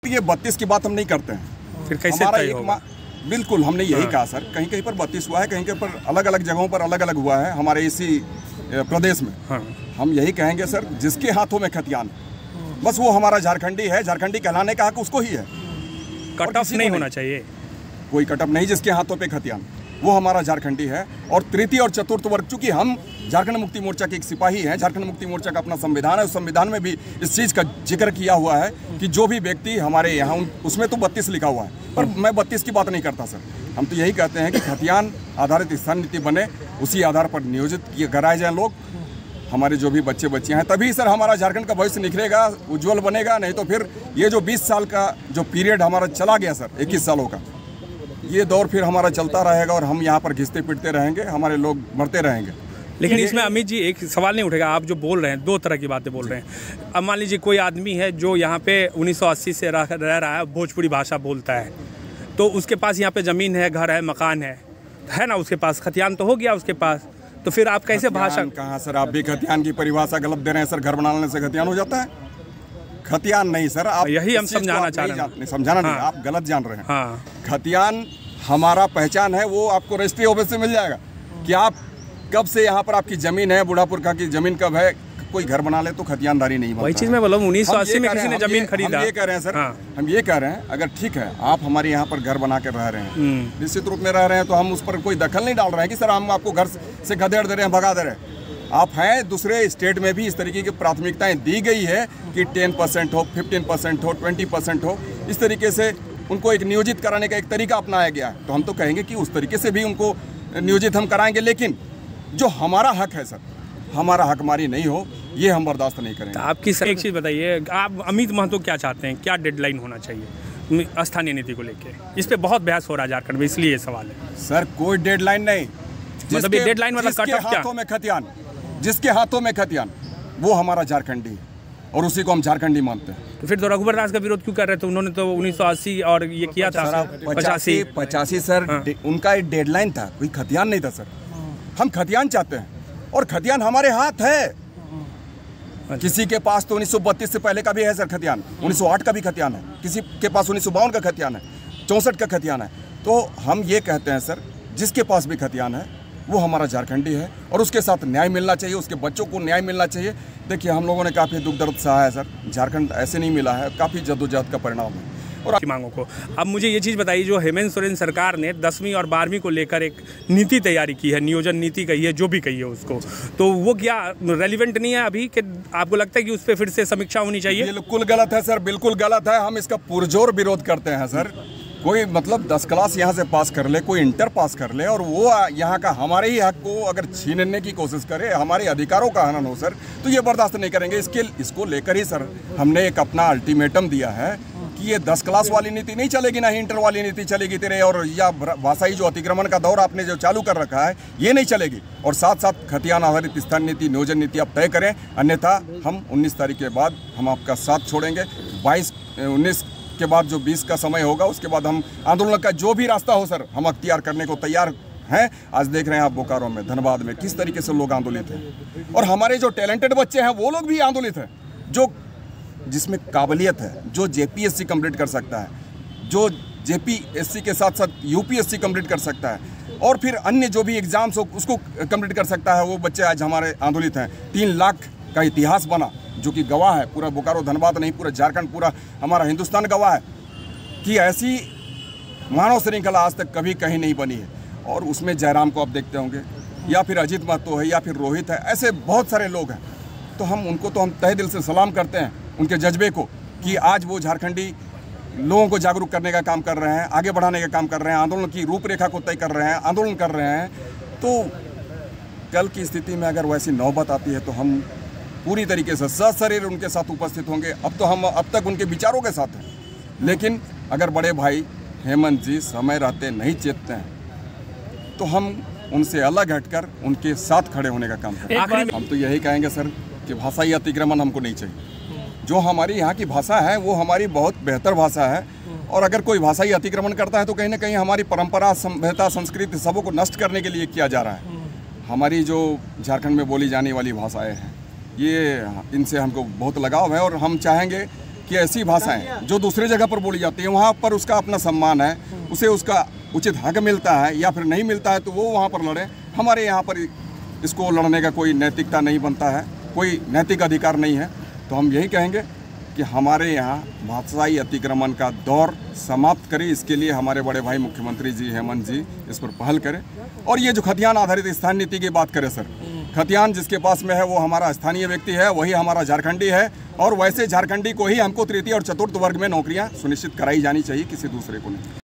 ये 32 की बात हम नहीं करते हैं। फिर कैसे तय होगा? बिल्कुल हमने यही कहा सर, कहीं कहीं पर 32 हुआ है, कहीं कहीं पर अलग अलग जगहों पर अलग अलग हुआ है हमारे इसी प्रदेश में। हम यही कहेंगे सर, जिसके हाथों में खतियान बस वो हमारा झारखंडी है, झारखंडी कहलाने का हक उसको ही है। कट ऑफ नहीं होना चाहिए, कोई कटअप नहीं, जिसके हाथों पे खतियान वो हमारा झारखंडी है। और तृतीय और चतुर्थ वर्ग, चूंकि हम झारखंड मुक्ति मोर्चा के एक सिपाही हैं, झारखंड मुक्ति मोर्चा का अपना संविधान है, उस संविधान में भी इस चीज़ का जिक्र किया हुआ है कि जो भी व्यक्ति हमारे यहाँ, उसमें तो 32 लिखा हुआ है, पर मैं 32 की बात नहीं करता सर। हम तो यही कहते हैं कि खतियान आधारित स्थान नीति बने, उसी आधार पर नियोजित कराए जाएँ लोग, हमारे जो भी बच्चे बच्चियाँ हैं, तभी सर हमारा झारखंड का भविष्य निखरेगा, उज्जवल बनेगा। नहीं तो फिर ये जो 20 साल का जो पीरियड हमारा चला गया सर, 21 सालों का, ये दौर फिर हमारा चलता रहेगा और हम यहाँ पर घिसते पिटते रहेंगे, हमारे लोग मरते रहेंगे। लेकिन इसमें अमित जी एक सवाल नहीं उठेगा? आप जो बोल रहे हैं, दो तरह की बातें बोल रहे हैं। अब मान लीजिए कोई आदमी है जो यहाँ पे 1980 से रह रहा है, भोजपुरी भाषा बोलता है, तो उसके पास यहाँ पे ज़मीन है, घर है, मकान है ना, उसके पास खतियान तो हो गया उसके पास, तो फिर आप कैसे भाषा? कहाँ सर, आप भी खतियान की परिभाषा गलत दे रहे हैं सर। घर बनाने से खतियान हो जाता है? खतियान नहीं सर, आप यही हम समझाना चाह रहे हैं। समझाना नहीं, आप गलत जान रहे हैं। खतियान हमारा पहचान है, वो आपको रजिस्ट्री ऑफिस से मिल जाएगा कि आप कब से यहाँ पर आपकी ज़मीन है, बुढ़ापुरखा की ज़मीन कब है। कोई घर बना ले तो खतियानदारी नहीं बनता। वही चीज़ मैं बोला, 1980 में किसी ने ज़मीन खरीदा। हम ये कह रहे हैं सर, हम ये कह रहे हैं, अगर ठीक है आप हमारे यहाँ पर घर बना कर रह रहे हैं, निश्चित रूप में रह रहे हैं, तो हम उस पर कोई दखल नहीं डाल रहे हैं कि सर हम आपको घर से खदेड़ दे रहे हैं, भगा दे रहे हैं। आप हैं, दूसरे स्टेट में भी इस तरीके की प्राथमिकताएं दी गई है कि 10% हो, 15% हो, 20% हो, इस तरीके से उनको एक नियोजित कराने का एक तरीका अपनाया गया है। तो हम तो कहेंगे कि उस तरीके से भी उनको नियोजित हम कराएंगे, लेकिन जो हमारा हक है सर, हमारा हक मारी नहीं हो, ये हम बर्दाश्त नहीं करेंगे। तो आपकी सर एक चीज़ बताइए, आप अमित महतो क्या चाहते हैं, क्या डेडलाइन होना चाहिए स्थानीय नीति को लेके? इस पे बहुत बहस हो रहा है झारखंड में, इसलिए ये सवाल है सर। कोई डेडलाइन नहीं, मतलब डेडलाइन मतलब कट ऑफ क्या? हाथों में खतियान, जिसके हाथों में खतियान वो हमारा झारखंडी है और उसी को हम झारखंडी मानते हैं। तो फिर तो रघुवर दास का विरोध क्यों कर रहे थे? उन्होंने तो 1980 और ये किया था 85 सर। उनका एक डेडलाइन था, कोई खतियान नहीं था सर। हम खतियान चाहते हैं और खतियान हमारे हाथ है। किसी के पास तो 1932 से पहले का भी है सर खतियान, 1908 का भी खतियान है, किसी के पास 1952 का खतियान है, 64 का खतियान है। तो हम ये कहते हैं सर, जिसके पास भी खतियान है वो हमारा झारखंडी है और उसके साथ न्याय मिलना चाहिए, उसके बच्चों को न्याय मिलना चाहिए। देखिए हम लोगों ने काफ़ी दुख दर्द सहा है सर, झारखंड ऐसे नहीं मिला है, काफ़ी जद्दोजहद का परिणाम है और आपकी मांगों को। अब मुझे ये चीज़ बताइए, जो हेमंत सोरेन सरकार ने 10वीं और 12वीं को लेकर एक नीति तैयारी की है, नियोजन नीति कही है, जो भी कही है उसको, तो वो क्या रेलिवेंट नहीं है अभी? कि आपको लगता है कि उस पर फिर से समीक्षा होनी चाहिए? बिल्कुल गलत है सर, बिल्कुल गलत है। हम इसका पुरजोर विरोध करते हैं सर। कोई मतलब 10 क्लास यहाँ से पास कर ले, कोई इंटर पास कर ले और वो यहाँ का हमारे ही हक को अगर छीनने की कोशिश करे, हमारे अधिकारों का हनन हो सर, तो ये बर्दाश्त नहीं करेंगे। इसको लेकर ही सर हमने एक अपना अल्टीमेटम दिया है कि ये 10 क्लास वाली नीति नहीं चलेगी, ना ही इंटर वाली नीति चलेगी तेरे, और या भाषाई जो अतिक्रमण का दौर आपने जो चालू कर रखा है ये नहीं चलेगी। और साथ साथ खतियान आधारित स्थान नीति, नियोजन नीति आप तय करें, अन्यथा हम 19 तारीख के बाद हम आपका साथ छोड़ेंगे। 19 के बाद जो 20 का समय होगा, उसके बाद हम आंदोलन का जो भी रास्ता हो सर, हम अख्तियार करने को तैयार हैं। आज देख रहे हैं आप बोकारो में, धनबाद में किस तरीके से लोग आंदोलित हैं, और हमारे जो टैलेंटेड बच्चे हैं वो लोग भी आंदोलित हैं, जो जिसमें काबिलियत है, जो जेपीएससी कंप्लीट कर सकता है, जो जेपीएससी के साथ साथ यूपीएससी कंप्लीट कर सकता है, और फिर अन्य जो भी एग्जाम्स हो उसको कंप्लीट कर सकता है, वो बच्चे आज हमारे आंदोलित हैं। 3 लाख का इतिहास बना, जो कि गवाह है, पूरा बोकारो धनबाद नहीं, पूरा झारखंड, पूरा हमारा हिंदुस्तान गवाह है कि ऐसी मानव श्रृंखला आज तक कभी कहीं नहीं बनी है। और उसमें जयराम को आप देखते होंगे, या फिर अजीत महतो है, या फिर रोहित है, ऐसे बहुत सारे लोग हैं। तो हम उनको तो हम तहे दिल से सलाम करते हैं, उनके जज्बे को, कि आज वो झारखंडी लोगों को जागरूक करने का काम कर रहे हैं, आगे बढ़ाने का काम कर रहे हैं, आंदोलन की रूपरेखा को तय कर रहे हैं, आंदोलन कर रहे हैं। तो कल की स्थिति में अगर वैसी नौबत आती है तो हम पूरी तरीके से सशरीर उनके साथ उपस्थित होंगे। अब तक उनके विचारों के साथ हैं, लेकिन अगर बड़े भाई हेमंत जी समय रहते नहीं चेतते हैं तो हम उनसे अलग हटकर उनके साथ खड़े होने का काम करें। हम तो यही कहेंगे सर कि भाषाई अतिक्रमण हमको नहीं चाहिए। जो हमारी यहाँ की भाषा है वो हमारी बहुत बेहतर भाषा है, और अगर कोई भाषाई अतिक्रमण करता है तो कहीं ना कहीं हमारी परंपरा, सभ्यता, संस्कृति सबों को नष्ट करने के लिए किया जा रहा है। हमारी जो झारखंड में बोली जाने वाली भाषाएँ हैं, ये इनसे हमको बहुत लगाव है, और हम चाहेंगे कि ऐसी भाषाएं जो दूसरी जगह पर बोली जाती है वहाँ पर उसका अपना सम्मान है, उसे उसका उचित हक मिलता है, या फिर नहीं मिलता है तो वो वहाँ पर लड़े। हमारे यहाँ पर इसको लड़ने का कोई नैतिकता नहीं बनता है, कोई नैतिक अधिकार नहीं है। तो हम यही कहेंगे कि हमारे यहाँ भाषाई अतिक्रमण का दौर समाप्त करें। इसके लिए हमारे बड़े भाई मुख्यमंत्री जी हेमंत जी इस पर पहल करें। और ये जो खतियान आधारित स्थान नीति की बात करें सर, खतियान जिसके पास में है वो हमारा स्थानीय व्यक्ति है, वही हमारा झारखंडी है, और वैसे झारखंडी को ही हमको तृतीय और चतुर्थ वर्ग में नौकरियां सुनिश्चित कराई जानी चाहिए, किसी दूसरे को नहीं।